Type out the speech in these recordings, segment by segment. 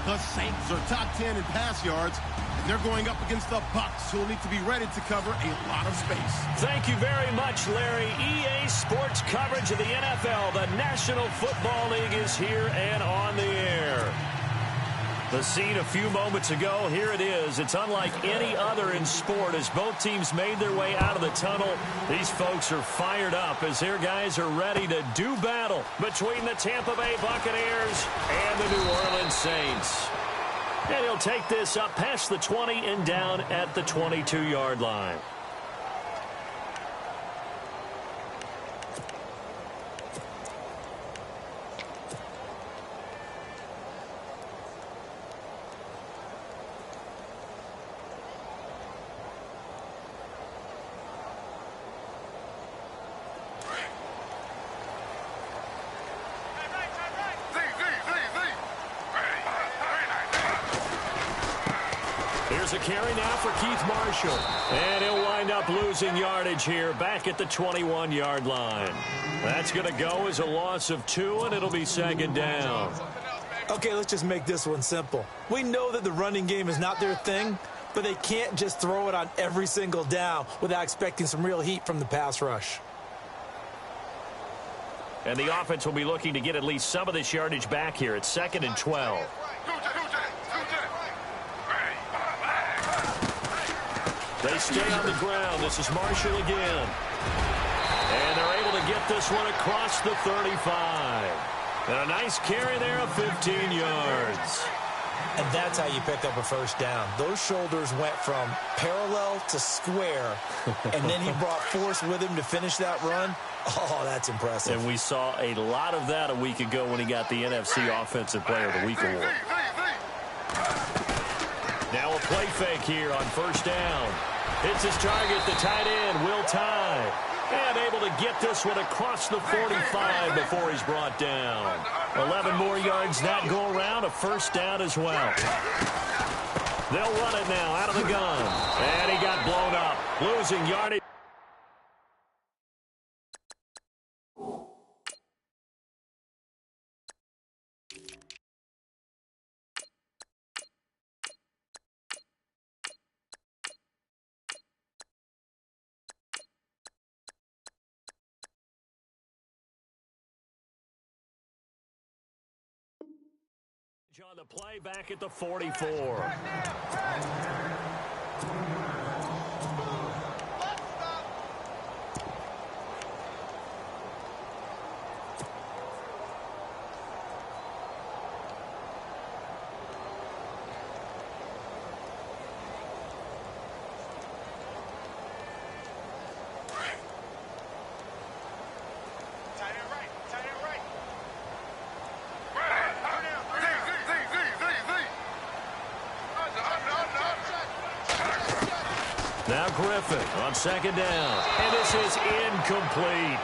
The Saints are top 10 in pass yards, and they're going up against the Bucs, who will need to be ready to cover a lot of space. Thank you very much, Larry. EA Sports coverage of the NFL. The National Football League is here and on the air. The scene a few moments ago, here it is. It's unlike any other in sport as both teams made their way out of the tunnel. These folks are fired up as their guys are ready to do battle between the Tampa Bay Buccaneers and the New Orleans Saints. And he'll take this up past the 20 and down at the 22-yard line. Here's a carry now for Keith Marshall. And he'll wind up losing yardage here back at the 21-yard line. That's going to go as a loss of 2, and it'll be second down. Okay, let's just make this one simple. We know that the running game is not their thing, but they can't just throw it on every single down without expecting some real heat from the pass rush. And the offense will be looking to get at least some of this yardage back here. It's 2nd and 12. They stay on the ground. This is Marshall again. And they're able to get this one across the 35. And a nice carry there of 15 yards. And that's how you pick up a first down. Those shoulders went from parallel to square, and then he brought force with him to finish that run. Oh, that's impressive. And we saw a lot of that a week ago when he got the NFC Offensive Player of the Week award. Now a play fake here on first down. Hits his target, the tight end, Will Tye. And able to get this one across the 45 before he's brought down. 11 more yards that go around, a first down as well. They'll run it now out of the gun. And he got blown up, losing yardage. On the play back at the 44. Now Griffin on second down. And this is incomplete.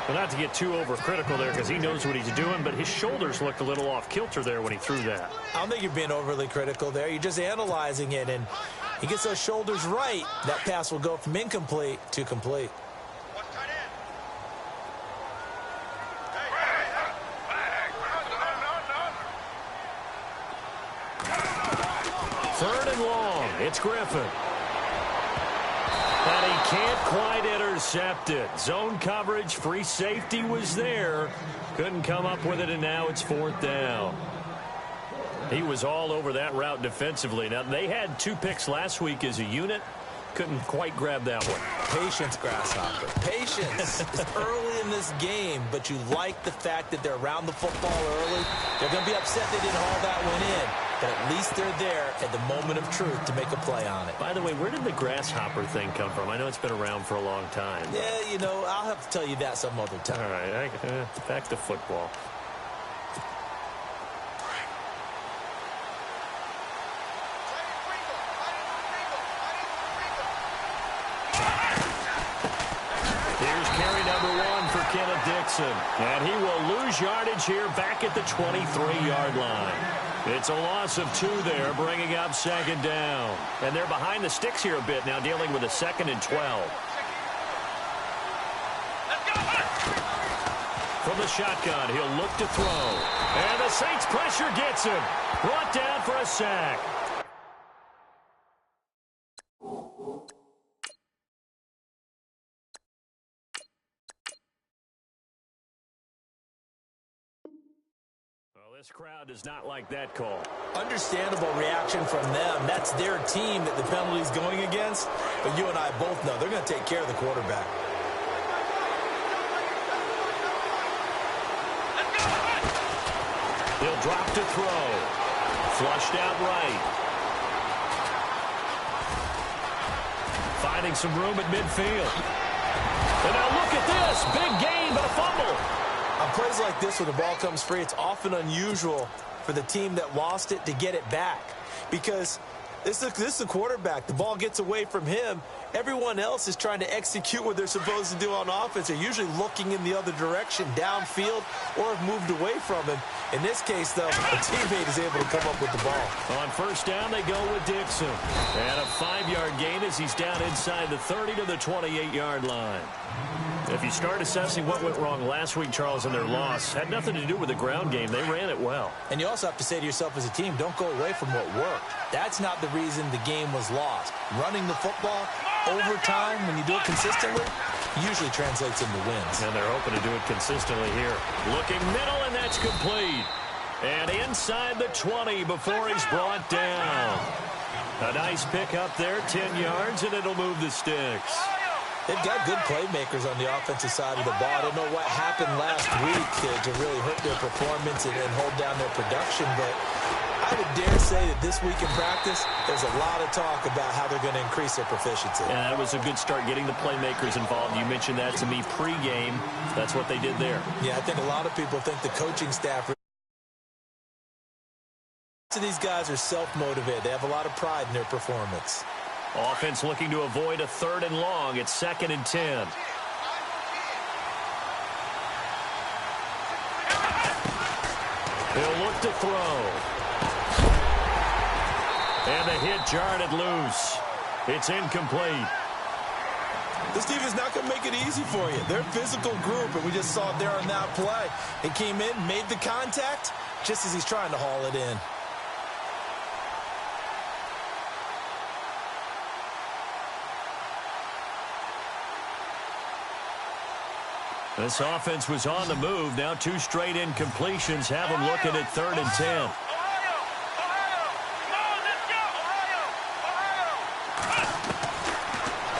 Well, not to get too overcritical there because he knows what he's doing, but his shoulders looked a little off kilter there when he threw that. I don't think you're being overly critical there. You're just analyzing it, and he gets those shoulders right. That pass will go from incomplete to complete. Third and long. It's Griffin. And he can't quite intercept it. Zone coverage, free safety was there. Couldn't come up with it, and now it's fourth down. He was all over that route defensively. Now, they had 2 picks last week as a unit. Couldn't quite grab that one. Patience, Grasshopper. Patience. It's early in this game, but you like the fact that they're around the football early. They're going to be upset they didn't haul that one in, but at least they're there at the moment of truth to make a play on it. By the way, where did the grasshopper thing come from? I know it's been around for a long time. Yeah, you know, I'll have to tell you that some other time. All right, back to football. Kenneth Dixon, and he will lose yardage here back at the 23-yard line. It's a loss of 2 there, bringing up second down. And they're behind the sticks here a bit now, dealing with a 2nd and 12. From the shotgun. He'll look to throw. And the Saints pressure gets him. Brought down for a sack. This crowd does not like that call. Understandable reaction from them. That's their team that the penalty's going against. But you and I both know they're going to take care of the quarterback. He'll drop to throw. Flushed out right. Finding some room at midfield. And now look at this. Big gain, but a fumble. On plays like this, when the ball comes free, it's often unusual for the team that lost it to get it back. Because this is the quarterback. The ball gets away from him. Everyone else is trying to execute what they're supposed to do on offense. They're usually looking in the other direction, downfield, or have moved away from him. In this case, though, a teammate is able to come up with the ball. On first down, they go with Dixon. And a 5-yard gain as he's down inside the 30 to the 28-yard line. If you start assessing what went wrong last week, Charles, in their loss, had nothing to do with the ground game. They ran it well. And you also have to say to yourself as a team, don't go away from what worked. That's not the reason the game was lost. Running the football over time, when you do it consistently, usually translates into wins. And they're hoping to do it consistently here. Looking middle, and that's complete. And inside the 20 before he's brought down. A nice pick up there, 10 yards, and it'll move the sticks. They've got good playmakers on the offensive side of the ball. I don't know what happened last week to really hurt their performance and hold down their production, but I would dare say that this week in practice, there's a lot of talk about how they're going to increase their proficiency. And that was a good start, getting the playmakers involved. You mentioned that to me pregame. That's what they did there. Yeah, I think a lot of people think the coaching staff, these guys are self-motivated. They have a lot of pride in their performance. Offense looking to avoid a 3rd and long. It's 2nd and 10. He'll look to throw. And the hit jarred it loose. It's incomplete. This team is not going to make it easy for you. They're a physical group, and we just saw it there on that play. He came in, made the contact, just as he's trying to haul it in. This offense was on the move. Now 2 straight incompletions have them looking at 3rd and 10.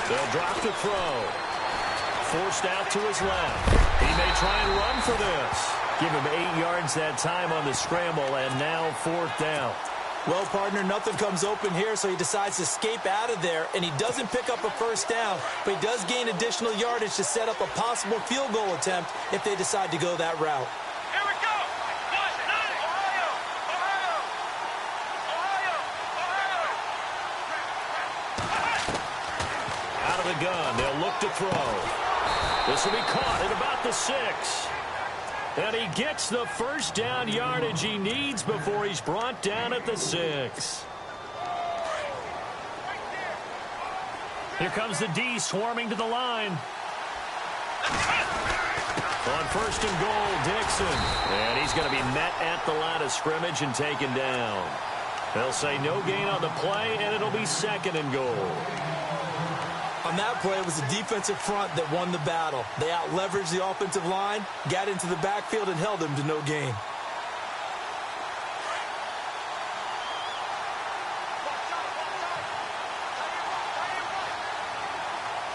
They'll drop to throw. Forced out to his left. He may try and run for this. Give him 8 yards that time on the scramble, and now 4th down. Well, partner, nothing comes open here, so he decides to escape out of there, and he doesn't pick up a first down, but he does gain additional yardage to set up a possible field goal attempt if they decide to go that route. Here we go! Out of the gun, they'll look to throw. This will be caught at about the 6. And he gets the first down yardage he needs before he's brought down at the 6. Here comes the D swarming to the line. On 1st and goal, Dixon. And he's going to be met at the line of scrimmage and taken down. They'll say no gain on the play, and it'll be 2nd and goal. On that play, it was the defensive front that won the battle. They out-leveraged the offensive line, got into the backfield, and held them to no gain.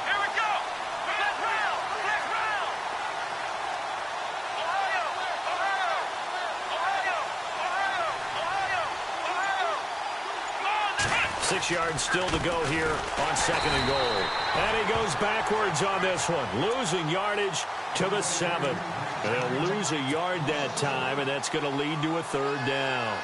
Here we go! Fifth round! Ohio! 6 yards still to go here on 2nd and goal. And he goes backwards on this one, losing yardage to the 7. And they'll lose a yard that time, and that's going to lead to a 3rd down.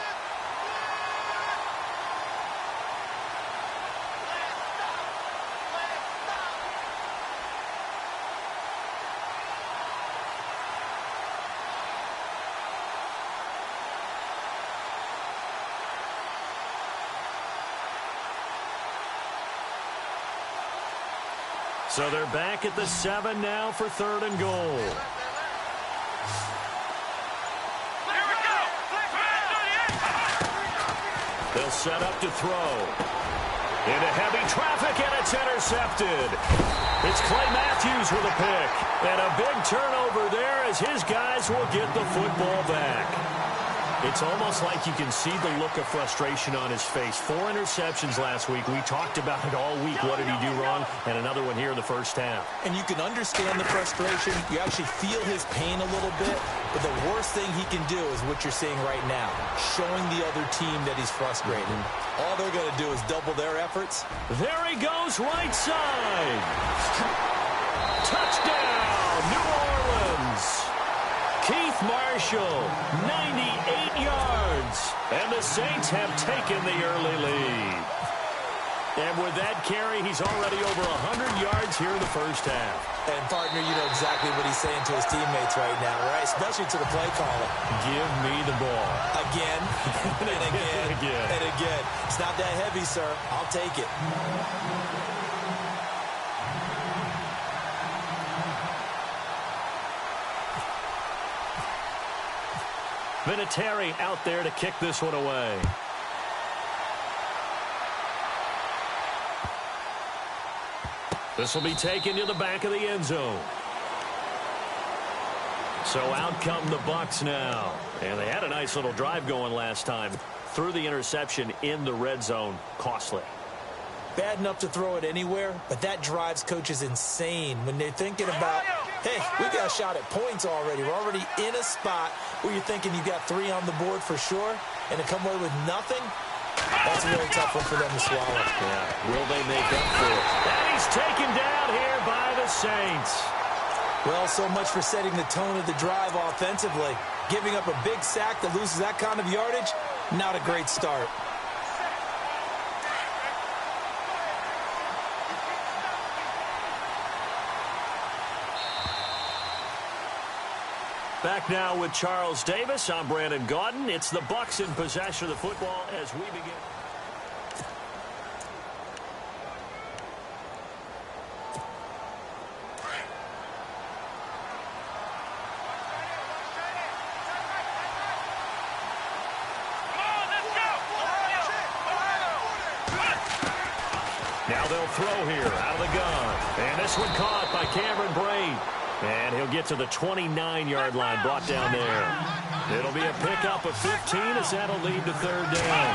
So they're back at the 7 now for 3rd and goal. They'll set up to throw. Into heavy traffic, and it's intercepted. It's Clay Matthews with a pick. And a big turnover there as his guys will get the football back. It's almost like you can see the look of frustration on his face. 4 interceptions last week. We talked about it all week. What did he do wrong? And another one here in the first half. And you can understand the frustration. You actually feel his pain a little bit. But the worst thing he can do is what you're seeing right now, showing the other team that he's frustrated. All they're going to do is double their efforts. There he goes, right side. Touchdown, New Orleans. Keith Marshall, 98 yards. And the Saints have taken the early lead. And with that carry, he's already over 100 yards here in the first half. And, partner, you know exactly what he's saying to his teammates right now, right? Especially to the play caller. Give me the ball. Again, and again, Again. and again. It's not that heavy, sir. I'll take it. Vinatieri out there to kick this one away. This will be taken to the back of the end zone. So out come the Bucs now. And they had a nice little drive going last time. Threw the interception in the red zone. Costly. Bad enough to throw it anywhere, but that drives coaches insane when they're thinking about, hey, we got a shot at points already. We're already in a spot where you're thinking you got 3 on the board for sure, and to come away with nothing, that's a really tough one for them to swallow. Yeah, will they make up for it? And he's taken down here by the Saints. Well, so much for setting the tone of the drive offensively. Giving up a big sack that loses that kind of yardage, not a great start. Back now with Charles Davis. I'm Brandon Gaudin. It's the Bucs in possession of the football as we begin. Now they'll throw here out of the gun. And this one caught by Cameron Brate. And he'll get to the 29-yard line, brought down there. It'll be a pickup of 15 as that'll lead to third down.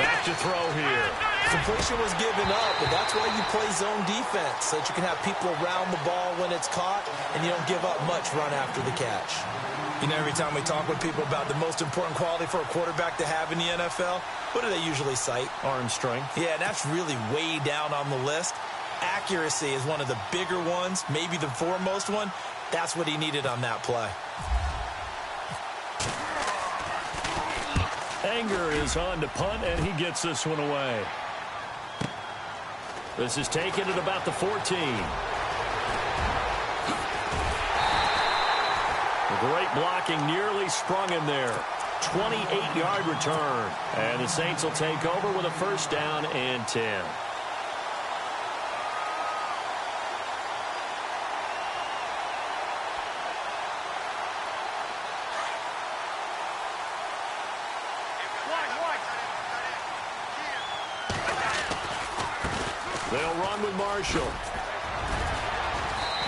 Back to throw here. Completion was given up, but that's why you play zone defense, so that you can have people around the ball when it's caught, and you don't give up much run after the catch. You know, every time we talk with people about the most important quality for a quarterback to have in the NFL, what do they usually cite? Arm strength. Yeah, that's really way down on the list. Accuracy is one of the bigger ones, maybe the foremost one. That's what he needed on that play. Anger is on to punt, and he gets this one away. This is taken at about the 14. Great blocking, nearly sprung him there. 28-yard return. And the Saints will take over with a first down and 10. They'll run with Marshall.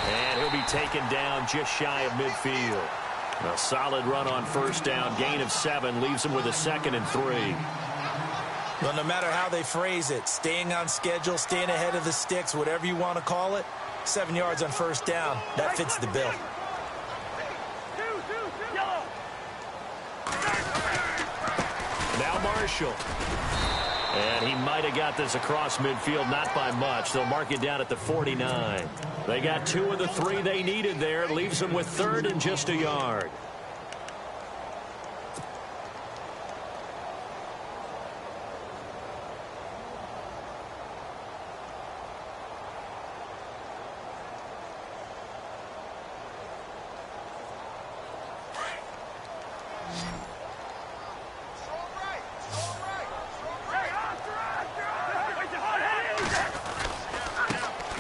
And he'll be taken down just shy of midfield. A solid run on first down. Gain of 7 leaves him with a 2nd and 3. Well, no matter how they phrase it, staying on schedule, staying ahead of the sticks, whatever you want to call it, 7 yards on first down, that fits the bill. Now Marshall. And he might have got this across midfield, not by much. They'll mark it down at the 49. They got 2 of the 3 they needed there. It leaves them with 3rd and just a yard.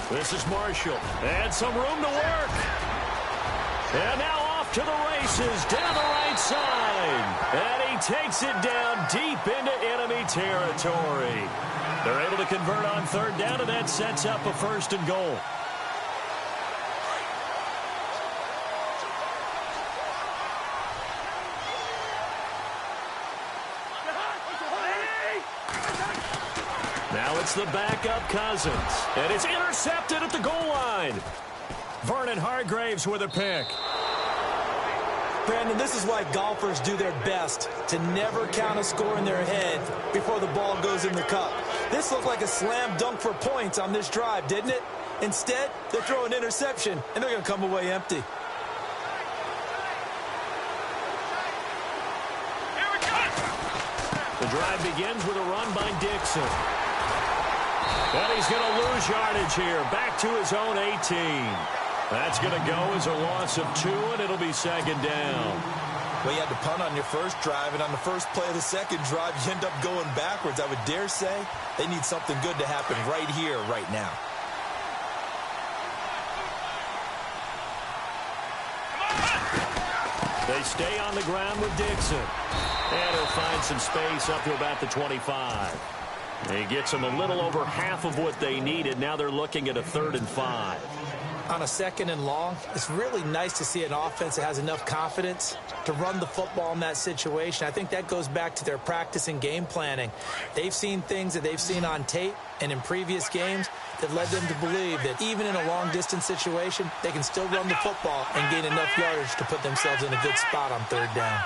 This is Marshall. And some room to work. And now off off to the races down the right side. And he takes it down deep into enemy territory. They're able to convert on third down, and that sets up a 1st and goal. Now it's the backup Cousins. And it's intercepted at the goal line. Vernon Hargreaves with a pick. Brandon, this is why golfers do their best to never count a score in their head before the ball goes in the cup. This looked like a slam dunk for points on this drive, didn't it? Instead, they throw an interception, and they're going to come away empty. The drive begins with a run by Dixon. And he's going to lose yardage here. Back to his own 18. That's going to go as a loss of 2, and it'll be 2nd down. Well, you had to punt on your first drive, and on the first play of the second drive, you end up going backwards. I would dare say they need something good to happen right here, right now. They stay on the ground with Dixon. And he'll find some space up to about the 25. He gets them a little over half of what they needed. Now they're looking at a 3rd and 5. On a 2nd and long, it's really nice to see an offense that has enough confidence to run the football in that situation. I think that goes back to their practice and game planning. They've seen things that they've seen on tape and in previous games that led them to believe that even in a long-distance situation, they can still run the football and gain enough yardage to put themselves in a good spot on 3rd down.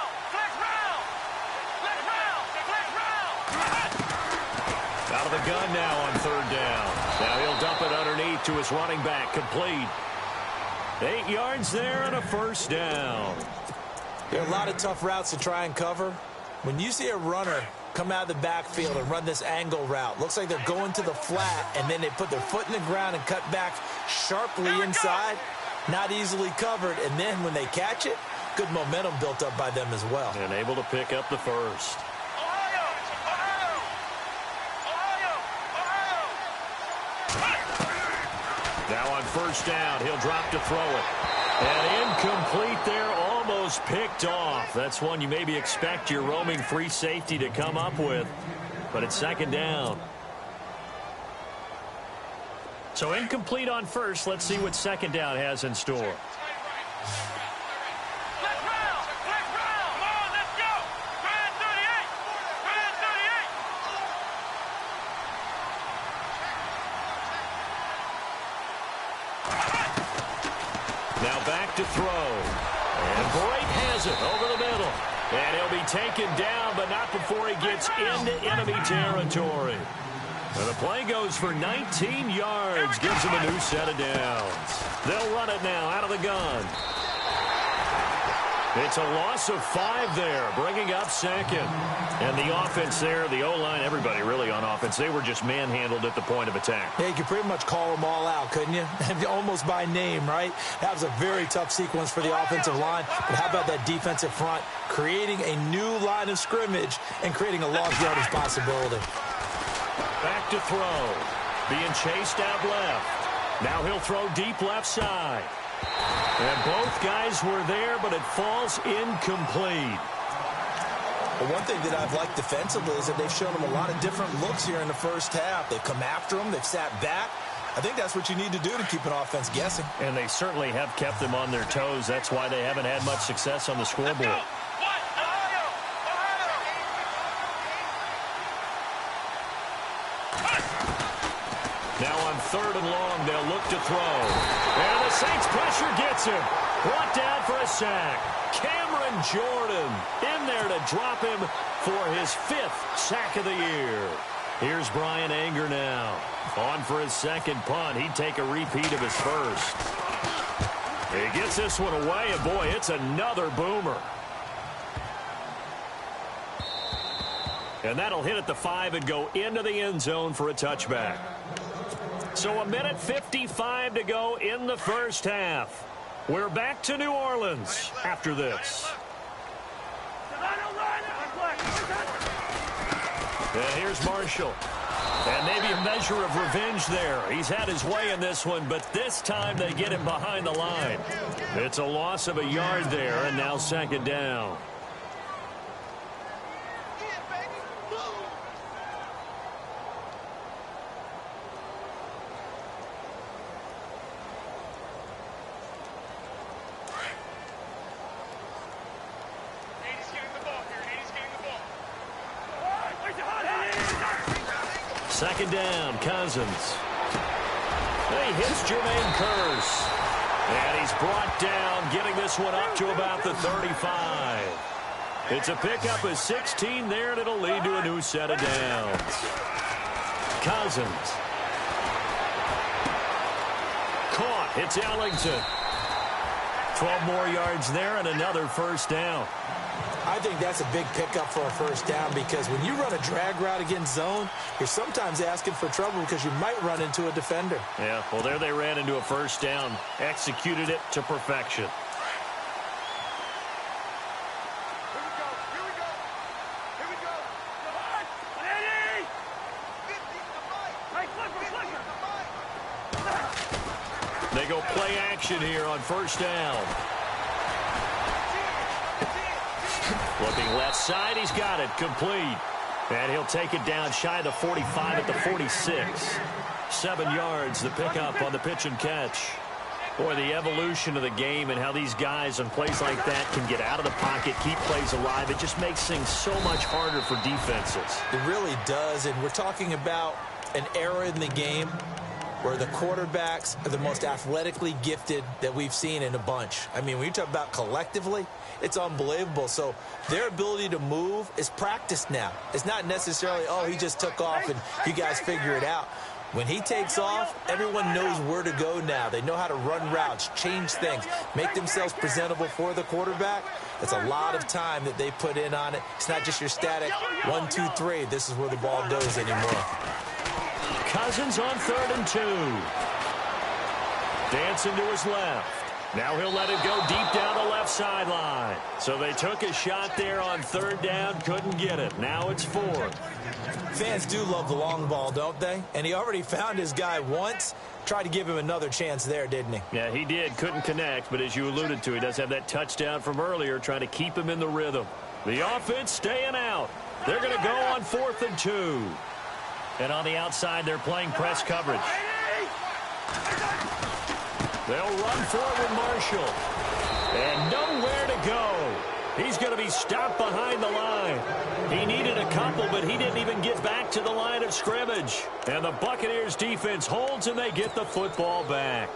Out of the gun now on 3rd down. Now he'll dump it underneath to his running back. Complete. 8 yards there and a 1st down. There are a lot of tough routes to try and cover. When you see a runner come out of the backfield and run this angle route, looks like they're going to the flat, and then they put their foot in the ground and cut back sharply inside. Not easily covered, and then when they catch it, good momentum built up by them as well. And able to pick up the 1st. Now on 1st down, he'll drop to throw it. And incomplete there, almost picked off. That's one you maybe expect your roaming free safety to come up with. But it's 2nd down. So incomplete on 1st. Let's see what 2nd down has in store. Now back to throw. And Bright has it over the middle. And he'll be taken down, but not before he gets into enemy territory. And the play goes for 19 yards. Gives him a new set of downs. They'll run it now out of the gun. It's a loss of 5 there, bringing up 2nd. And the offense there, the O-line, everybody really on offense, they were just manhandled at the point of attack. Yeah, you could pretty much call them all out, couldn't you? Almost by name, right? That was a very tough sequence for the offensive line. But how about that defensive front creating a new line of scrimmage and creating a long yardage possibility? Back to throw. Being chased out left. Now he'll throw deep left side. And both guys were there, but it falls incomplete. Well, one thing that I've liked defensively is that they've shown them a lot of different looks here in the first half. They've come after them. They've sat back. I think that's what you need to do to keep an offense guessing. And they certainly have kept them on their toes. That's why they haven't had much success on the scoreboard. Now on 3rd and long, they'll look to throw. And the Saints pressure gets him. Brought down for a sack. Cameron Jordan in there to drop him for his 5th sack of the year. Here's Brian Anger now. On for his 2nd punt. He'd take a repeat of his 1st. He gets this one away, and boy, it's another boomer. And that'll hit at the 5 and go into the end zone for a touchback. So 1:55 to go in the first half. We're back to New Orleans after this. And here's Marshall. And maybe a measure of revenge there. He's had his way in this one, but this time they get him behind the line. It's a loss of a yard there, and now second down. Second down, Cousins. He hits Jermaine Kearse. And he's brought down, getting this one up to about the 35. It's a pickup of 16 there, and it'll lead to a new set of downs. Cousins. Caught. It's Ellington. 12 more yards there and another first down. I think that's a big pickup for a first down because when you run a drag route against zone, you're sometimes asking for trouble because you might run into a defender. Yeah, well, there they ran into a first down. Executed it to perfection. They go play action here on first down. Looking left side, he's got it, complete. And he'll take it down shy of the 45 at the 46. 7 yards, the pickup on the pitch and catch. Boy, the evolution of the game and how these guys on plays like that can get out of the pocket, keep plays alive, it just makes things so much harder for defenses. It really does, and we're talking about an era in the game where the quarterbacks are the most athletically gifted that we've seen in a bunch. I mean, when you talk about collectively, it's unbelievable. So their ability to move is practiced now. It's not necessarily, oh, he just took off and you guys figure it out. When he takes off, everyone knows where to go now. They know how to run routes, change things, make themselves presentable for the quarterback. It's a lot of time that they put in on it. It's not just your static 1, 2, 3. This is where the ball goes anymore. Cousins on 3rd and 2. Dancing to his left. Now he'll let it go deep down the left sideline. So they took a shot there on 3rd down, couldn't get it. Now it's 4th. Fans do love the long ball, don't they? And he already found his guy once. Tried to give him another chance there, didn't he? Yeah, he did. Couldn't connect, but as you alluded to, he does have that touchdown from earlier, trying to keep him in the rhythm. The offense staying out. They're going to go on 4th and 2. And on the outside, they're playing press coverage. They'll run forward Marshall. And nowhere to go. He's going to be stopped behind the line. He needed a couple, but he didn't even get back to the line of scrimmage. And the Buccaneers defense holds, and they get the football back.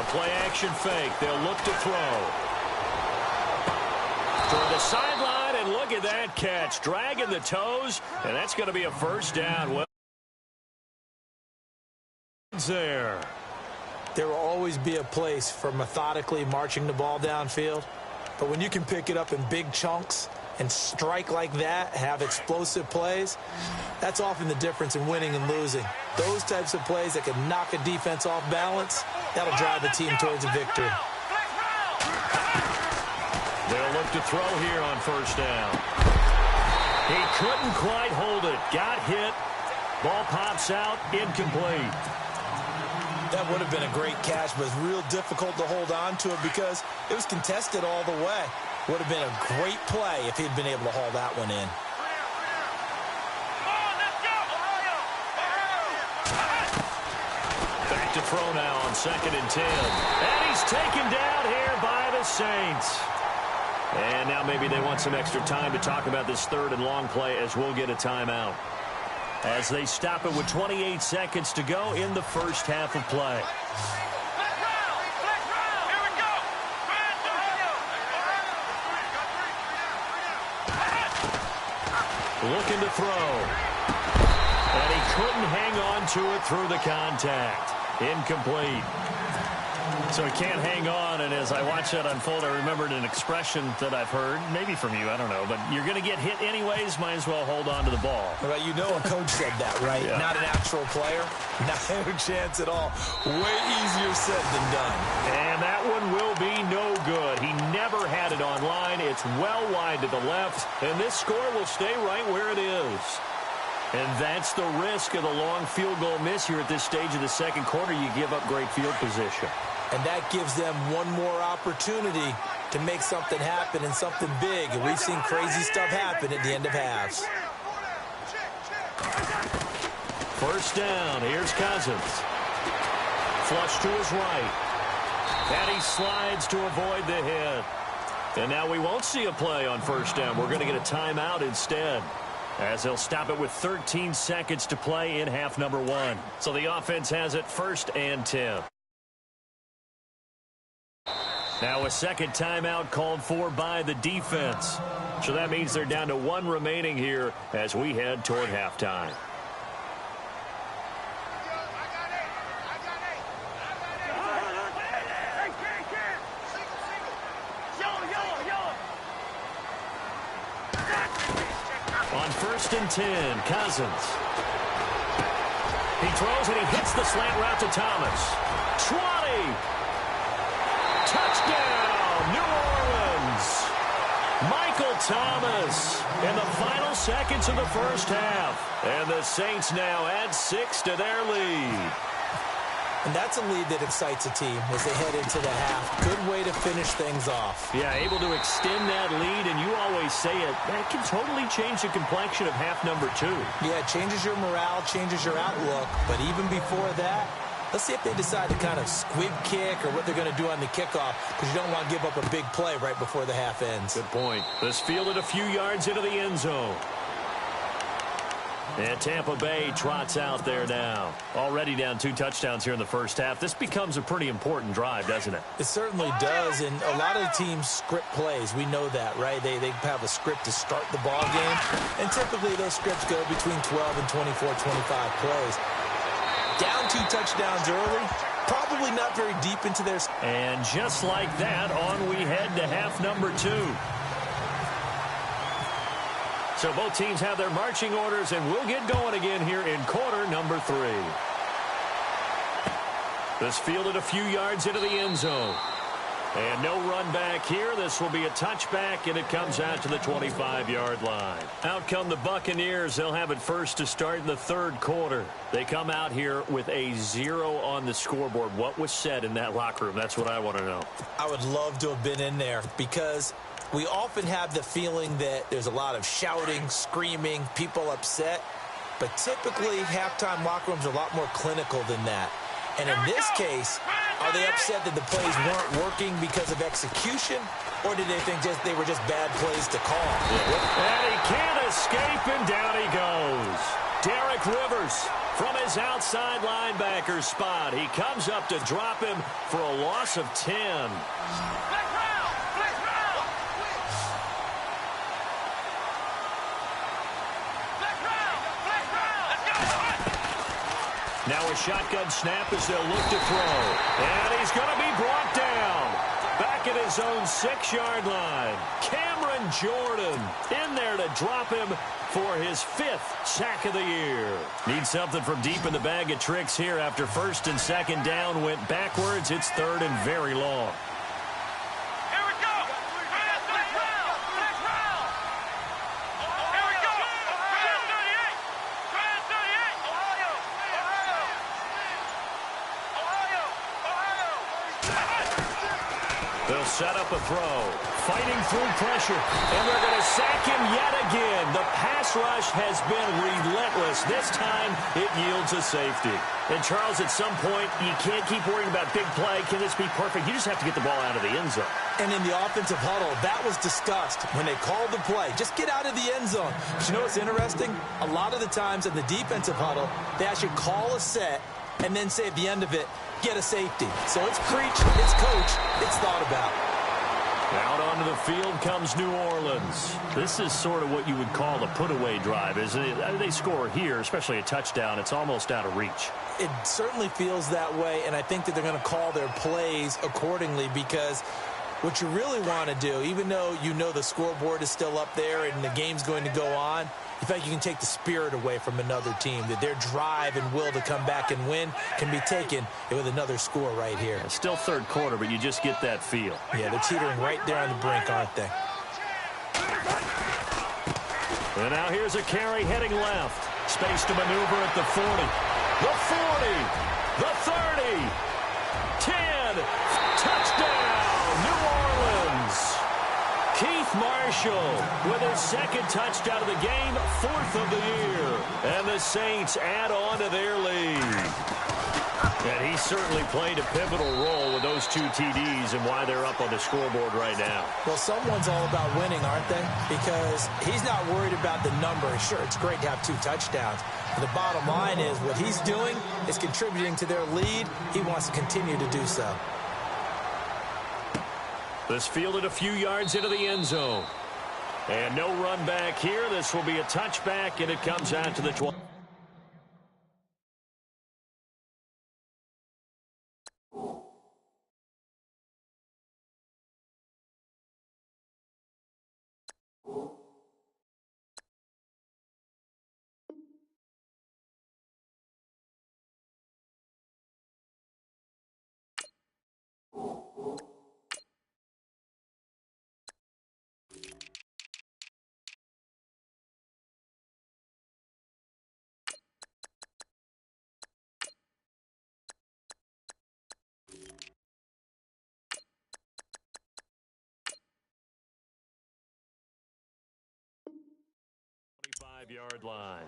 Play action fake. They'll look to throw. Toward the sideline, and look at that catch. Dragging the toes, and that's going to be a first down. Well, there will always be a place for methodically marching the ball downfield. But when you can pick it up in big chunks and strike like that, have explosive plays, that's often the difference in winning and losing. Those types of plays that can knock a defense off balance, that'll drive the team towards a victory. They'll look to throw here on first down. He couldn't quite hold it. Got hit. Ball pops out. Incomplete. That would have been a great catch, but it's real difficult to hold on to it because it was contested all the way. Would have been a great play if he'd been able to haul that one in. Back to throw now on 2nd and 10. And he's taken down here by the Saints. And now maybe they want some extra time to talk about this 3rd and long play as we'll get a timeout. As they stop it with 28 seconds to go in the first half of play. Looking to throw. And he couldn't hang on to it through the contact. Incomplete. So he can't hang on, and as I watch that unfold, I remembered an expression that I've heard, maybe from you, I don't know, but you're going to get hit anyways, might as well hold on to the ball. Well, you know a coach said that, right? Yeah. Not an actual player. Not a chance at all. Way easier said than done. And that one will be no good. He never had it on line. It's well wide to the left, and this score will stay right where it is. And that's the risk of the long field goal miss here at this stage of the second quarter. You give up great field position. And that gives them one more opportunity to make something happen and something big. And we've seen crazy stuff happen at the end of halves. First down. Here's Cousins. Flush to his right. And he slides to avoid the hit. And now we won't see a play on first down. We're going to get a timeout instead, as they'll stop it with 13 seconds to play in half number 1. So the offense has it 1st and 10. Now a second timeout called for by the defense. So that means they're down to 1 remaining here as we head toward halftime. On 1st and 10, Cousins. He throws and he hits the slant route to Thomas. 20. Touchdown, New Orleans. Michael Thomas in the final seconds of the first half. And the Saints now add 6 to their lead. And that's a lead that excites a team as they head into the half. Good way to finish things off. Yeah, able to extend that lead, and you always say it, that can totally change the complexion of half number 2. Yeah, it changes your morale, changes your outlook. But even before that, let's see if they decide to kind of squib kick or what they're going to do on the kickoff, because you don't want to give up a big play right before the half ends. Good point. This fielded a few yards into the end zone. And Tampa Bay trots out there now. Already down 2 touchdowns here in the first half. This becomes a pretty important drive, doesn't it? It certainly does, and a lot of the teams script plays. We know that, right? They have a script to start the ball game, and typically those scripts go between 12 and 24, 25 plays. Down 2 touchdowns early, probably not very deep into their... And just like that, on we head to half number 2. So both teams have their marching orders, and we'll get going again here in quarter number 3. This fielded a few yards into the end zone. And no run back here. This will be a touchback, and it comes out to the 25-yard line. Out come the Buccaneers. They'll have it first to start in the third quarter. They come out here with a 0 on the scoreboard. What was said in that locker room? That's what I want to know. I would love to have been in there, because we often have the feeling that there's a lot of shouting, screaming, people upset. But typically, halftime locker rooms are a lot more clinical than that. And in this case, are they upset that the plays weren't working because of execution, or did they think they were just bad plays to call? And he can't escape, and down he goes. Derek Rivers from his outside linebacker spot. He comes up to drop him for a loss of 10. Now a shotgun snap as they'll look to throw. And he's going to be brought down. Back at his own 6-yard line. Cameron Jordan in there to drop him for his 5th sack of the year. Need something from deep in the bag of tricks here after 1st and 2nd down went backwards. It's 3rd and very long. They'll set up a throw, fighting through pressure, and they're going to sack him yet again. The pass rush has been relentless. This time, it yields a safety. And, Charles, at some point, you can't keep worrying about big play. Can this be perfect? You just have to get the ball out of the end zone. And in the offensive huddle, that was discussed when they called the play. Just get out of the end zone. But you know what's interesting? A lot of the times in the defensive huddle, they actually call a set and then say at the end of it, get a safety. So it's preach, it's coach, it's thought about. Out onto the field comes New Orleans. This is sort of what you would call a put-away drive, isn't it? They score here, especially a touchdown. It's almost out of reach. It certainly feels that way, and I think that they're going to call their plays accordingly, because what you really want to do, even though you know the scoreboard is still up there and the game's going to go on, in fact, you can take the spirit away from another team, that their drive and will to come back and win can be taken with another score right here. It's still third quarter, but you just get that feel. Yeah, they're teetering right there on the brink, aren't they? And now here's a carry heading left. Space to maneuver at the 40. The 40. The 30. 10. Touchdown, New Orleans. Keith Marshall with his second touchdown of the game, 4th of the year. And the Saints add on to their lead. And he certainly played a pivotal role with those 2 TDs and why they're up on the scoreboard right now. Well, someone's all about winning, aren't they? Because he's not worried about the number. Sure, it's great to have 2 touchdowns. But the bottom line is what he's doing is contributing to their lead. He wants to continue to do so. This fielded a few yards into the end zone. And no run back here. This will be a touchback, and it comes out to the 12. Yard line.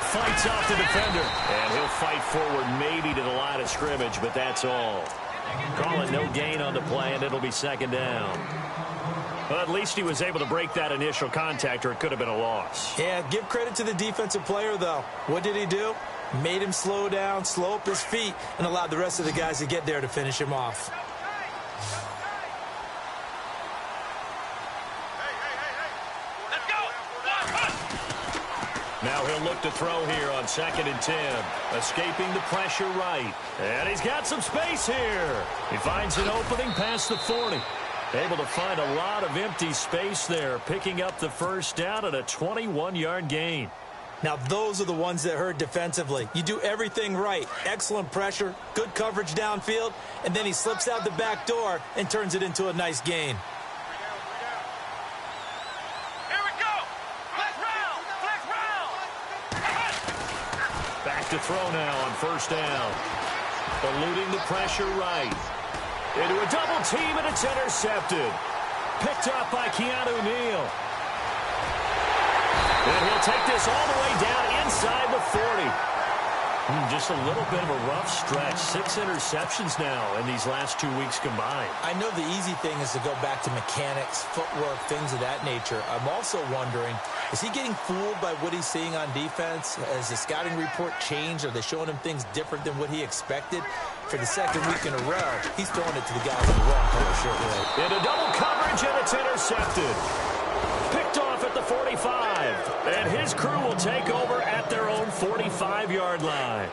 Fights off the defender, and he'll fight forward maybe to the line of scrimmage, but that's all. Call it no gain on the play, and it'll be second down. Well, at least he was able to break that initial contact, or it could have been a loss. Yeah, give credit to the defensive player, though. What did he do? Made him slow down, slow up his feet, and allowed the rest of the guys to get there to finish him off. Let's go. Now he'll look to throw here on 2nd and 10. Escaping the pressure right. And he's got some space here. He finds an opening past the 40. Able to find a lot of empty space there, picking up the first down at a 21-yard gain. Now, those are the ones that hurt defensively. You do everything right. Excellent pressure, good coverage downfield, and then he slips out the back door and turns it into a nice gain. Here we go. Flex round. Back to throw now on first down. Eluding the pressure right. Into a double team, and it's intercepted. Picked up by Keanu Neal. And he'll take this all the way down inside the 40. Just a little bit of a rough stretch. 6 interceptions now in these last 2 weeks combined. I know the easy thing is to go back to mechanics, footwork, things of that nature. I'm also wondering, is he getting fooled by what he's seeing on defense? Has the scouting report changed? Are they showing him things different than what he expected? For the second week in a row, he's throwing it to the guys in the wrong color shirt. Right? Into double coverage, and it's intercepted. Picked off at the 45. And his crew will take over at their own 45-yard line.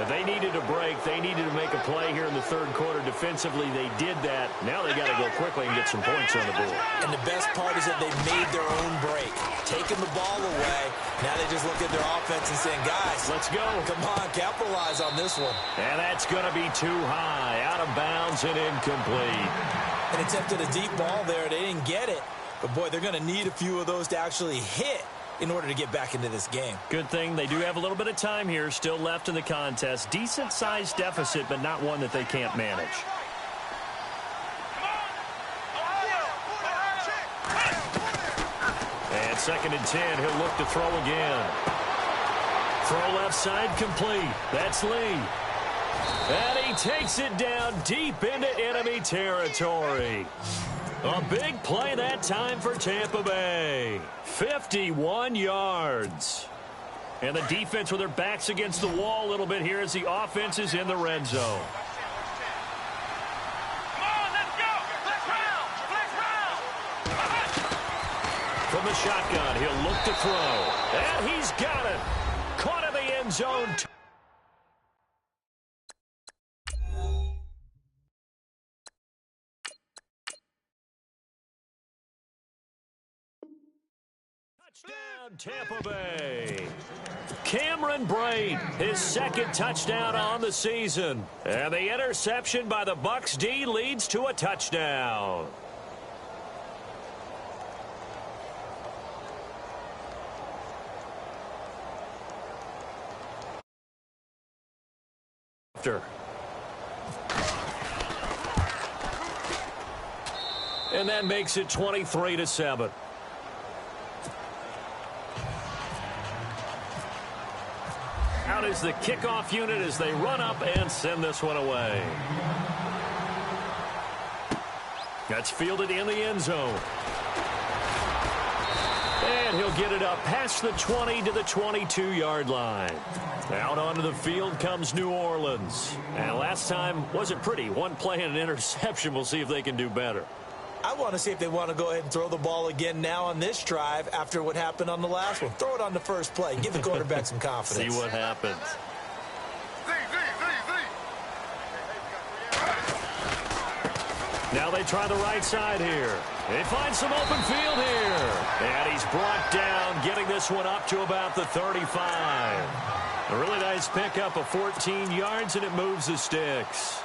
They needed a break. They needed to make a play here in the third quarter. Defensively, they did that. Now they got to go quickly and get some points on the board. And the best part is that they made their own break. Taking the ball away. Now they just look at their offense and saying, guys, let's go. Come on, capitalize on this one. And that's going to be too high. Out of bounds and incomplete. And attempted a deep ball there. They didn't get it. But, boy, they're going to need a few of those to actually hit in order to get back into this game. Good thing they do have a little bit of time here still left in the contest. Decent-sized deficit, but not one that they can't manage. And 2nd and 10, he'll look to throw again. Throw left side complete. That's Lee. And he takes it down deep into enemy territory. A big play that time for Tampa Bay. 51 yards. And the defense with their backs against the wall a little bit here as the offense is in the red zone. Come on, let's go. Let's round. From the shotgun, he'll look to throw. And he's got it. Caught in the end zone. Touchdown, Tampa Bay. Cameron Brate, his second touchdown on the season. And the interception by the Bucs D leads to a touchdown. And that makes it 23-7. Out is the kickoff unit as they run up and send this one away. That's fielded in the end zone. And he'll get it up past the 20 to the 22-yard line. Out onto the field comes New Orleans. And last time wasn't pretty. One play and an interception. We'll see if they can do better. I want to see if they want to go ahead and throw the ball again now on this drive after what happened on the last one. Throw it on the first play. Give the quarterback some confidence. See what happens. Now they try the right side here. They find some open field here. And he's brought down, getting this one up to about the 35. A really nice pickup of 14 yards, and it moves the sticks.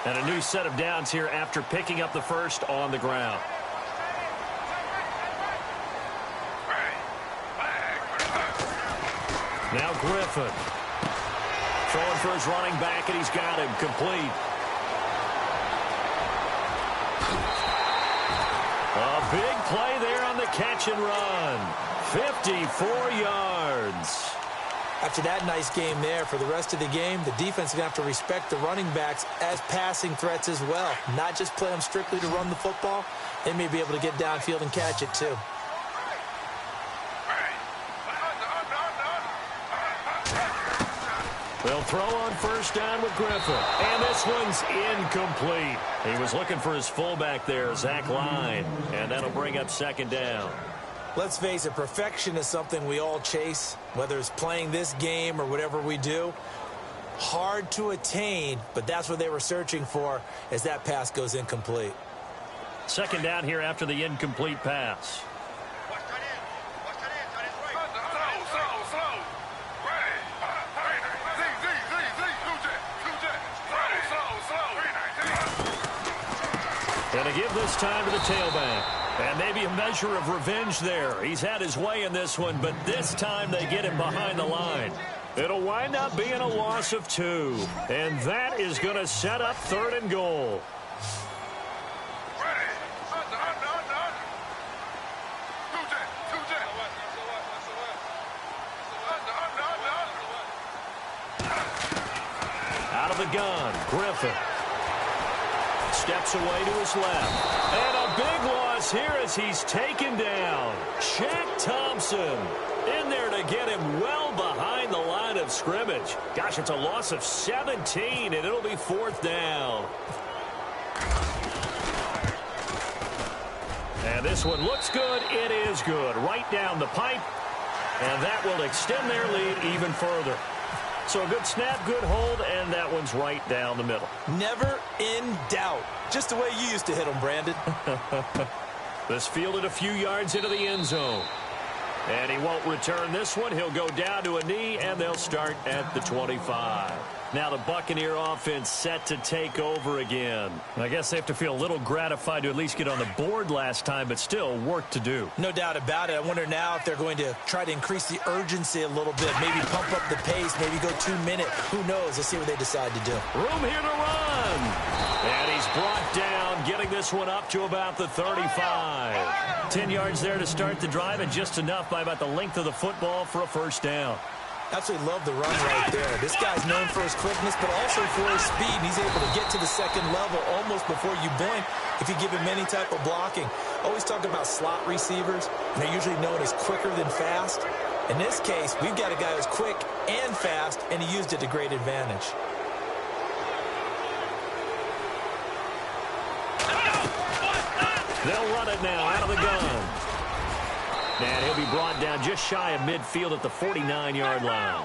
And a new set of downs here after picking up the first on the ground. Now Griffin. Throwing for his running back, and he's got him complete. A big play there on the catch and run. 54 yards. After that nice game there, for the rest of the game, the defense is going to have to respect the running backs as passing threats as well. Not just play them strictly to run the football. They may be able to get downfield and catch it too. They'll throw on first down with Griffin. And this one's incomplete. He was looking for his fullback there, Zach Line. And that'll bring up second down. Let's face it, perfection is something we all chase, whether it's playing this game or whatever we do. Hard to attain, but that's what they were searching for as that pass goes incomplete. Second down here after the incomplete pass. And to give this time to the tailback. And maybe a measure of revenge there. He's had his way in this one, but this time they get him behind the line. It'll wind up being a loss of 2. And that is going to set up 3rd and goal. Out of the gun, Griffin. Steps away to his left. And a big loss here as he's taken down. Shaq Thompson in there to get him well behind the line of scrimmage. Gosh, it's a loss of 17, and it'll be 4th down. And this one looks good. It is good. Right down the pipe. And that will extend their lead even further. So a good snap, good hold, and that one's right down the middle. Never in doubt. Just the way you used to hit them, Brandon. This fielded a few yards into the end zone. And he won't return this one. He'll go down to a knee, and they'll start at the 25. Now the Buccaneer offense set to take over again. I guess they have to feel a little gratified to at least get on the board last time, but still work to do. No doubt about it. I wonder now if they're going to try to increase the urgency a little bit, maybe pump up the pace, maybe go 2 minute. Who knows? Let's see what they decide to do. Room here to run. And he's brought down, getting this one up to about the 35. 10 yards there to start the drive, and just enough by about the length of the football for a first down. Absolutely love the run right there. This guy's known for his quickness, but also for his speed. He's able to get to the second level almost before you blink if you give him any type of blocking. Always talk about slot receivers, and they're usually known as quicker than fast. In this case, we've got a guy who's quick and fast, and he used it to great advantage. They'll run it now out of the gun. And he'll be brought down just shy of midfield at the 49-yard line.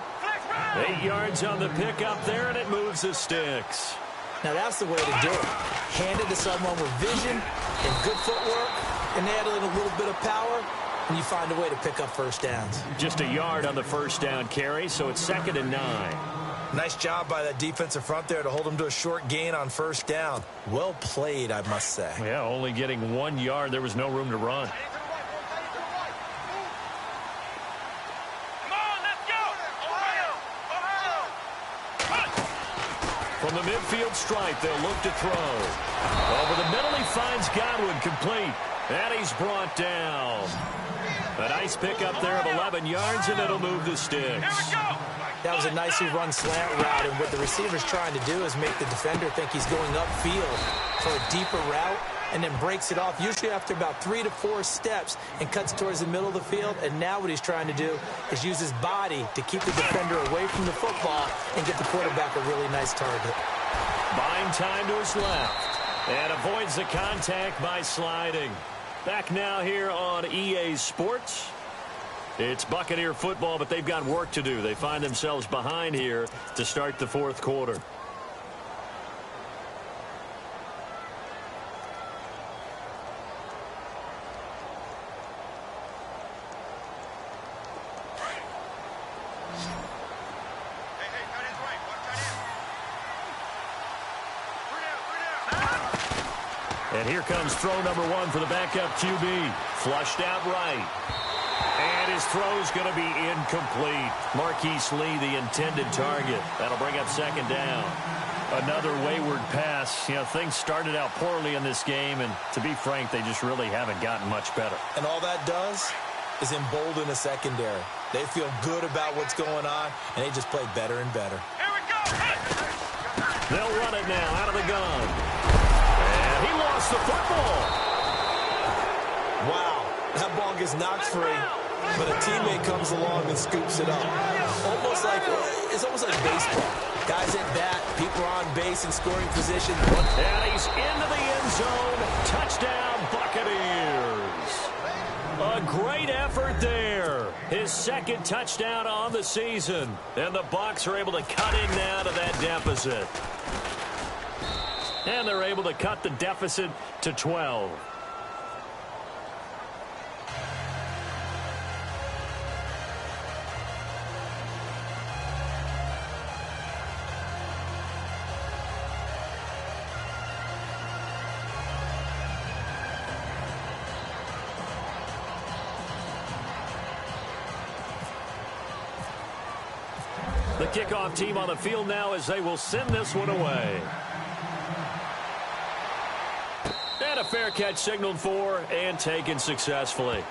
8 yards on the pickup there, and it moves the sticks. Now that's the way to do it. Hand it to someone with vision and good footwork, and add in a little bit of power, and you find a way to pick up first downs. Just a yard on the first down carry, so it's 2nd and 9. Nice job by that defensive front there to hold him to a short gain on first down. Well played, I must say. Yeah, only getting 1 yard. There was no room to run. From the midfield stripe, they'll look to throw. Over the middle, he finds Godwin complete. And he's brought down. A nice pickup there of 11 yards, and it'll move the sticks. That was a nicely run slant route, and what the receiver's trying to do is make the defender think he's going upfield for a deeper route, and then breaks it off, usually after about 3 to 4 steps, and cuts towards the middle of the field. And now what he's trying to do is use his body to keep the defender away from the football and get the quarterback a really nice target. Buying time to his left, and avoids the contact by sliding. Back now here on EA Sports. It's Buccaneer football, but they've got work to do. They find themselves behind here to start the 4th quarter. And here comes throw number 1 for the backup QB. Flushed out right. And his throw's going to be incomplete. Marquise Lee, the intended target. That'll bring up 2nd down. Another wayward pass. You know, things started out poorly in this game, and to be frank, they just really haven't gotten much better. And all that does is embolden a secondary. They feel good about what's going on, and they just play better and better. Here we go. They'll run it now out of the gun. And he lost the football. Wow, that ball gets knocked free, but a teammate comes along and scoops it up. It's almost like baseball. Guys at bat, people are on base in scoring position. And he's into the end zone. Touchdown, Buccaneers. A great effort there. His 2nd touchdown on the season. And the Bucs are able to cut in now to that deficit. And they're able to cut the deficit to 12. The kickoff team on the field now as they will send this one away. And a fair catch signaled for and taken successfully.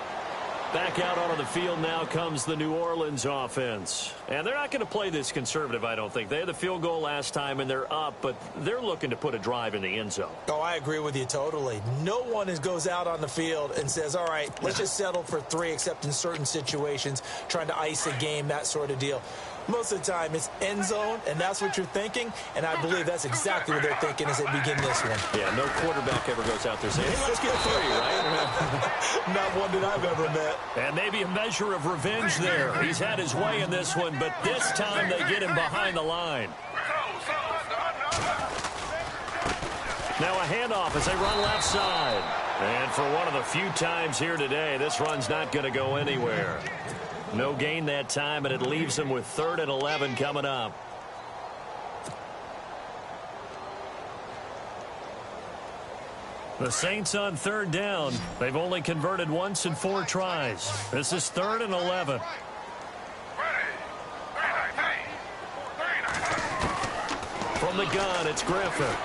Back out onto the field now comes the New Orleans offense. And they're not going to play this conservative, I don't think. They had the field goal last time, and they're up, but they're looking to put a drive in the end zone. Oh, I agree with you totally. No one goes out on the field and says, all right, let's just settle for 3, except in certain situations, trying to ice a game, that sort of deal. Most of the time, it's end zone, and that's what you're thinking, and I believe that's exactly what they're thinking as they begin this one. Yeah, no quarterback ever goes out there saying, hey, let's get 3, right? Not one that I've ever met. And maybe a measure of revenge there. He's had his way in this one, but this time they get him behind the line. Now a handoff as they run left side. And for one of the few times here today, this run's not going to go anywhere. No gain that time, and it leaves them with 3rd and 11 coming up. The Saints on 3rd down. They've only converted once in 4 tries. This is 3rd and 11. From the gun, it's Griffin.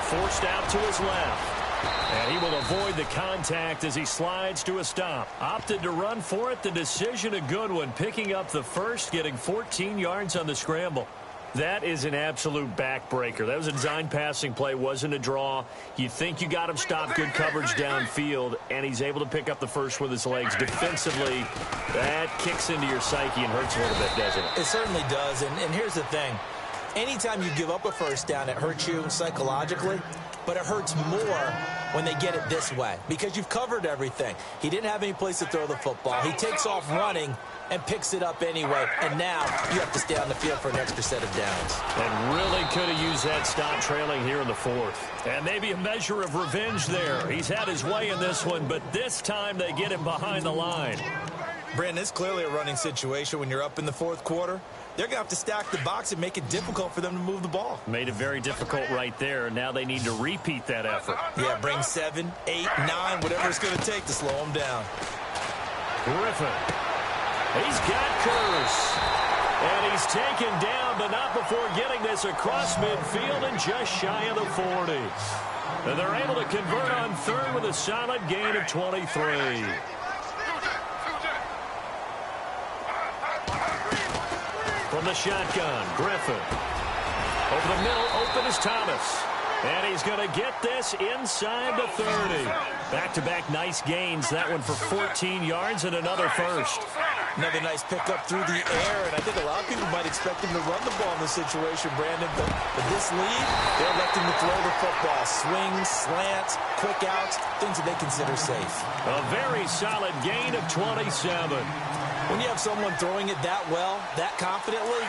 Forced out to his left. And he will avoid the contact as he slides to a stop. Opted to run for it. The decision a good one. Picking up the first, getting 14 yards on the scramble. That is an absolute backbreaker. That was a design passing play, wasn't a draw. You think you got him stopped, good coverage downfield, and he's able to pick up the first with his legs. Defensively, that kicks into your psyche and hurts a little bit, doesn't it? It certainly does, and here's the thing. Anytime you give up a first down, it hurts you psychologically, but it hurts more when they get it this way because you've covered everything. He didn't have any place to throw the football. He takes off running and picks it up anyway, and now you have to stay on the field for an extra set of downs. And really could have used that stop trailing here in the fourth. And maybe a measure of revenge there. He's had his way in this one, but this time they get him behind the line. Brandon, it's clearly a running situation when you're up in the fourth quarter. They're going to have to stack the box and make it difficult for them to move the ball. Made it very difficult right there. Now they need to repeat that effort. Yeah, bring 7, 8, 9, whatever it's going to take to slow them down. Griffin. He's got Curse. And he's taken down, but not before getting this across midfield and just shy of the 40. And they're able to convert on third with a solid gain of 23. From the shotgun, Griffin. Over the middle, open is Thomas. And he's going to get this inside the 30. Back-to-back nice gains. That one for 14 yards and another first. Another nice pickup through the air, and I think a lot of people might expect him to run the ball in this situation, Brandon. But with this lead, they're electing to throw the football. Swings, slants, quick outs, things that they consider safe. A very solid gain of 27. When you have someone throwing it that well, that confidently,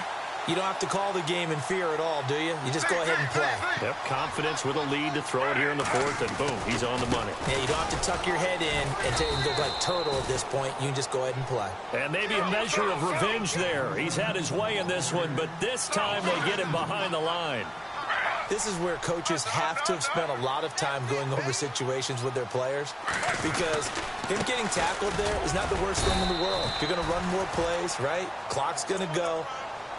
you don't have to call the game in fear at all, do you? You just go ahead and play. Yep, confidence with a lead to throw it here in the fourth, and boom, he's on the money. Yeah, you don't have to tuck your head in and go like turtle at this point. You can just go ahead and play. And maybe a measure of revenge there. He's had his way in this one, but this time they get him behind the line. This is where coaches have to have spent a lot of time going over situations with their players because him getting tackled there is not the worst thing in the world. You're going to run more plays, right? Clock's going to go.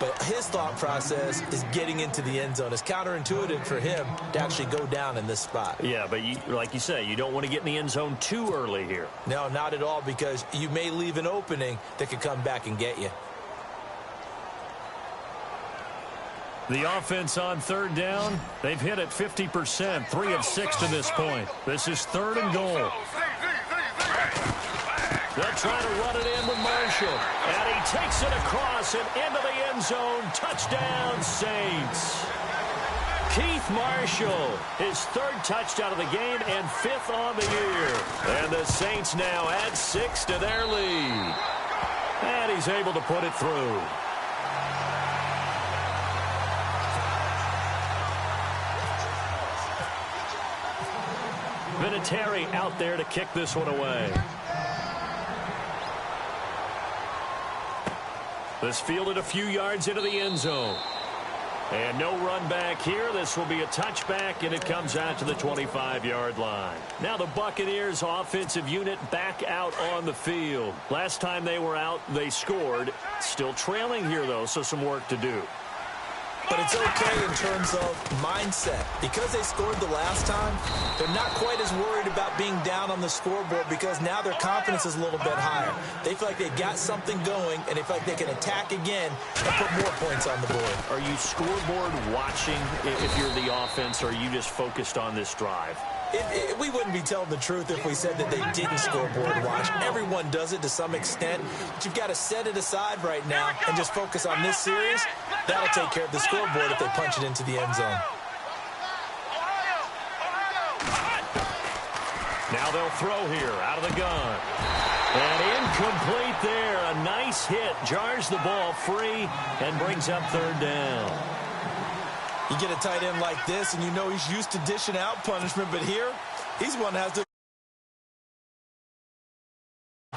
But his thought process is getting into the end zone. It's counterintuitive for him to actually go down in this spot. Yeah, but like you say, you don't want to get in the end zone too early here. No, not at all, because you may leave an opening that could come back and get you. The offense on third down, they've hit it 50%, 3 of 6 to this point. This is third and goal. They'll try to run it in with Marshall. And he takes it across and into the end zone. Touchdown, Saints. Keith Marshall, his third touchdown of the game and 5th on the year. And the Saints now add 6 to their lead. And he's able to put it through. Vinatieri out there to kick this one away. This fielded a few yards into the end zone. And no run back here. This will be a touchback, and it comes out to the 25-yard line. Now the Buccaneers offensive unit back out on the field. Last time they were out, they scored. Still trailing here, though, so some work to do. But it's okay in terms of mindset. Because they scored the last time, they're not quite as worried about being down on the scoreboard because now their confidence is a little bit higher. They feel like they've got something going, and they feel like they can attack again and put more points on the board. Are you scoreboard watching if you're the offense, or are you just focused on this drive? We wouldn't be telling the truth if we said that they didn't scoreboard watch. Everyone does it to some extent. But you've got to set it aside right now and just focus on this series. That'll take care of the scoreboard if they punch it into the end zone. Now they'll throw here out of the gun. And incomplete there. A nice hit. Jars the ball free and brings up third down. You get a tight end like this, and you know he's used to dishing out punishment, but here, he's one that has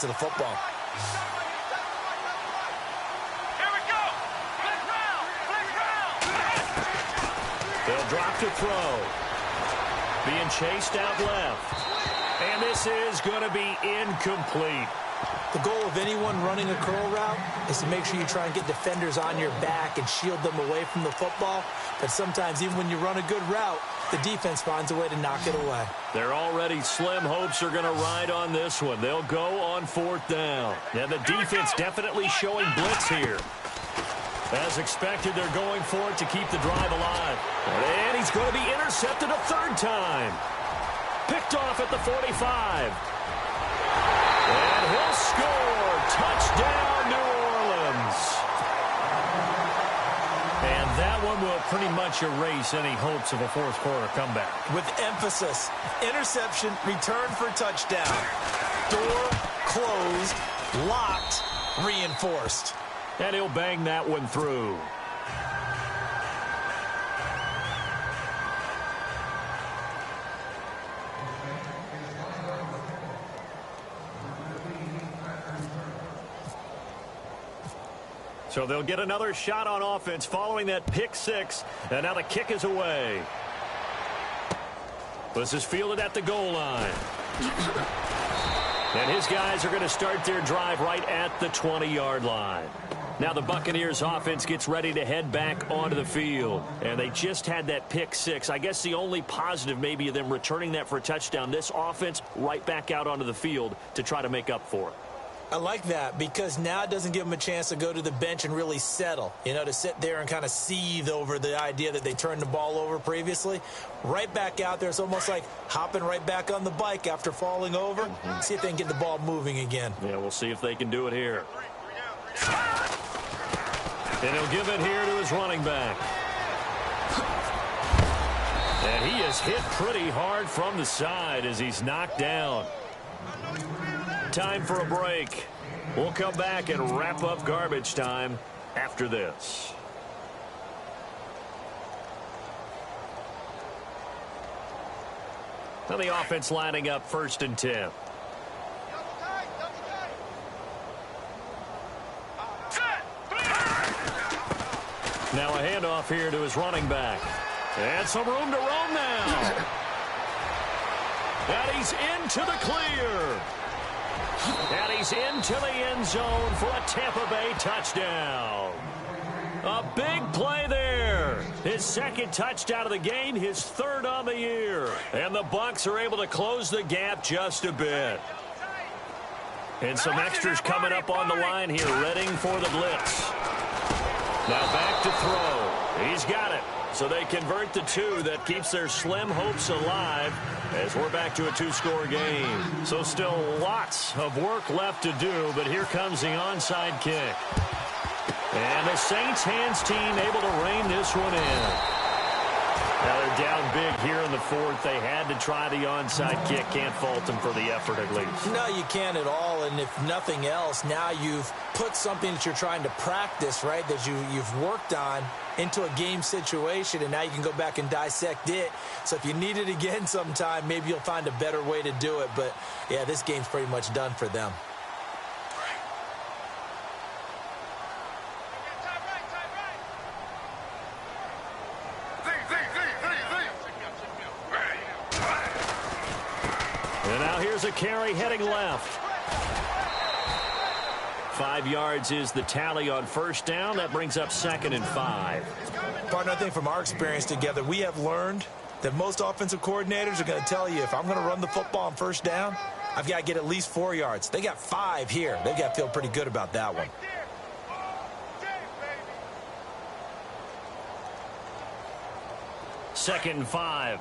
to the football. Here we go. Blitz round. They'll drop to throw. Being chased out left. And this is going to be incomplete. The goal of anyone running a curl route is to make sure you try and get defenders on your back and shield them away from the football. But sometimes, even when you run a good route, the defense finds a way to knock it away. They're already slim hopes are going to ride on this one. They'll go on 4th down. And the defense definitely showing blitz here. As expected, they're going for it to keep the drive alive. And he's going to be intercepted a 3rd time. Picked off at the 45. And he'll score. Touchdown, New Orleans. And that one will pretty much erase any hopes of a 4th quarter comeback. With emphasis, interception, return for touchdown. Door closed, locked, reinforced. And he'll bang that one through. So they'll get another shot on offense following that pick 6. And now the kick is away. This is fielded at the goal line. And his guys are going to start their drive right at the 20-yard line. Now the Buccaneers offense gets ready to head back onto the field. And they just had that pick 6. I guess the only positive maybe of them returning that for a touchdown. This offense right back out onto the field to try to make up for it. I like that because now it doesn't give them a chance to go to the bench and really settle, to sit there and kind of seethe over the idea that they turned the ball over previously. Right back out there, it's almost like hopping right back on the bike after falling over. See if they can get the ball moving again. Yeah, we'll see if they can do it here. And he'll give it here to his running back. And he is hit pretty hard from the side as he's knocked down. Time for a break. We'll come back and wrap up garbage time after this. Now the offense lining up 1st and 10. Now a handoff here to his running back. And some room to roam now. And he's into the clear. And he's into the end zone for a Tampa Bay touchdown. A big play there. His 2nd touchdown of the game, his 3rd on the year. And the Bucs are able to close the gap just a bit. And some extras coming up on the line here, readying for the blitz. Now back to throw. He's got it. So they convert the 2. That keeps their slim hopes alive as we're back to a 2-score game. So still lots of work left to do, but here comes the onside kick. And the Saints hands team able to rein this one in. Now they're down big here in the 4th. They had to try the onside kick. Can't fault them for the effort at least. No, you can't at all. And if nothing else, now you've put something that you're trying to practice, right, that you've worked on into a game situation, and now you can go back and dissect it. So if you need it again sometime, maybe you'll find a better way to do it. But, yeah, this game's pretty much done for them. And now here's a carry heading left. 5 yards is the tally on 1st down. That brings up 2nd and 5. Partner, I think from our experience together, we have learned that most offensive coordinators are going to tell you, if I'm going to run the football on 1st down, I've got to get at least 4 yards. They got 5 here. They've got to feel pretty good about that one. Second and 5.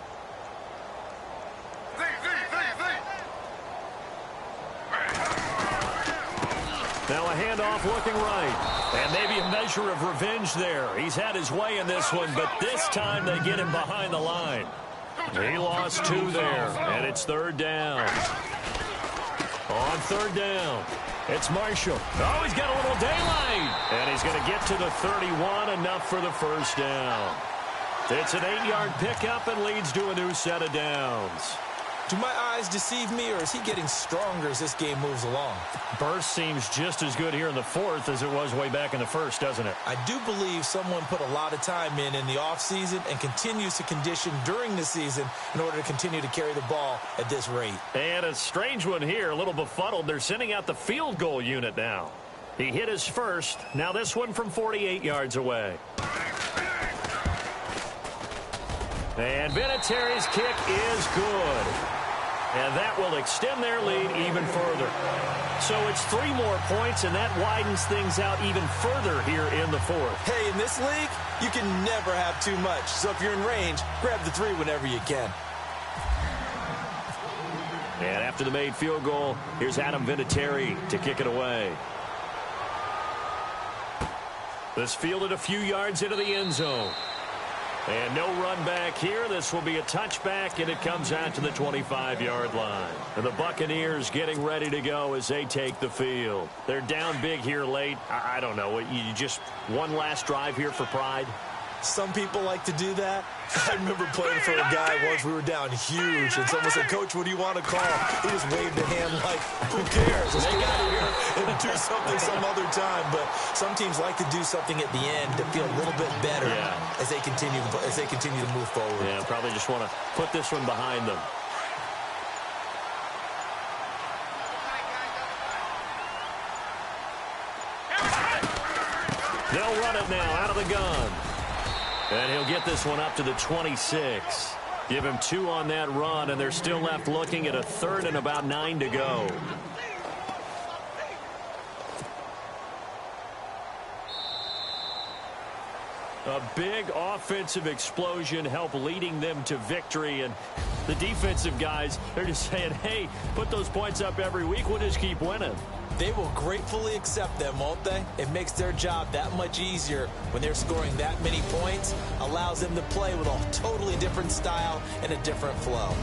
Now a handoff looking right. And maybe a measure of revenge there. He's had his way in this one, but this time they get him behind the line. He lost 2 there, and it's 3rd down. On 3rd down, it's Marshall. Oh, he's got a little daylight. And he's going to get to the 31, enough for the 1st down. It's an 8-yard pickup and leads to a new set of downs. Do my eyes deceive me, or is he getting stronger as this game moves along? Burst seems just as good here in the fourth as it was way back in the first, doesn't it? I do believe someone put a lot of time in the offseason and continues to condition during the season in order to continue to carry the ball at this rate. And a strange one here, a little befuddled. They're sending out the field goal unit now. He hit his first. Now this one from 48 yards away. And Vinatieri's kick is good. And that will extend their lead even further. So it's 3 more points, and that widens things out even further here in the fourth. Hey, in this league, you can never have too much. So if you're in range, grab the 3 whenever you can. And after the made field goal, here's Adam Vinatieri to kick it away. This fielded a few yards into the end zone. And no run back here. This will be a touchback, and it comes out to the 25-yard line. And the Buccaneers getting ready to go as they take the field. They're down big here late. I don't know. You just one last drive here for pride? Some people like to do that. I remember playing for a guy once. We were down huge, and someone said, "Coach, what do you want to call?" He just waved a hand like, "Who cares? Let's get out of here and do something some other time." But some teams like to do something at the end to feel a little bit better as they continue to move forward. Yeah, probably just want to put this one behind them. They'll run it now out of the gun. And he'll get this one up to the 26. Give him 2 on that run, and they're still left looking at a 3rd and about 9 to go. A big offensive explosion helped leading them to victory, and the defensive guys, they're just saying, hey, put those points up every week, we'll just keep winning. They will gratefully accept them, won't they? It makes their job that much easier when they're scoring that many points. Allows them to play with a totally different style and a different flow.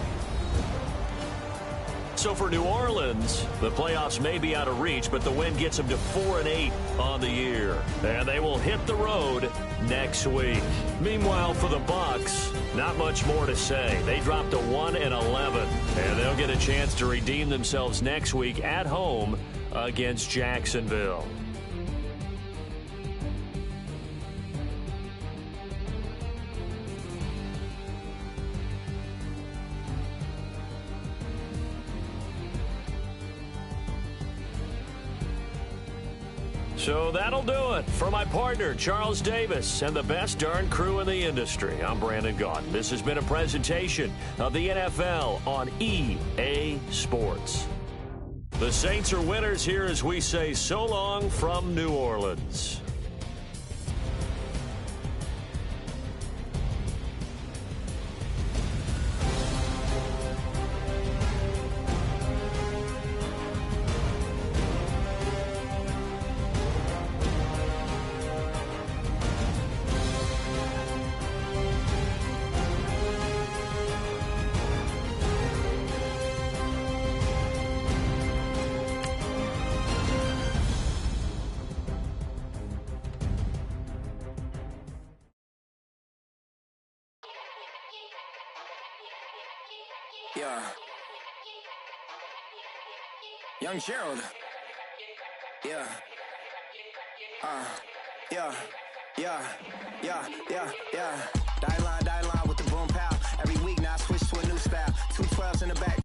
So for New Orleans, the playoffs may be out of reach, but the win gets them to 4-8 on the year. And they will hit the road next week. Meanwhile, for the Bucs, not much more to say. They dropped to 1-11, and they'll get a chance to redeem themselves next week at home against Jacksonville. So that'll do it. For my partner, Charles Davis, and the best darn crew in the industry, I'm Brandon Gaudin. This has been a presentation of the NFL on EA Sports. The Saints are winners here as we say so long from New Orleans. Yeah. Young Gerald. Yeah. Die line with the boom pow. Every week now I switch to a new style. 212s in the back.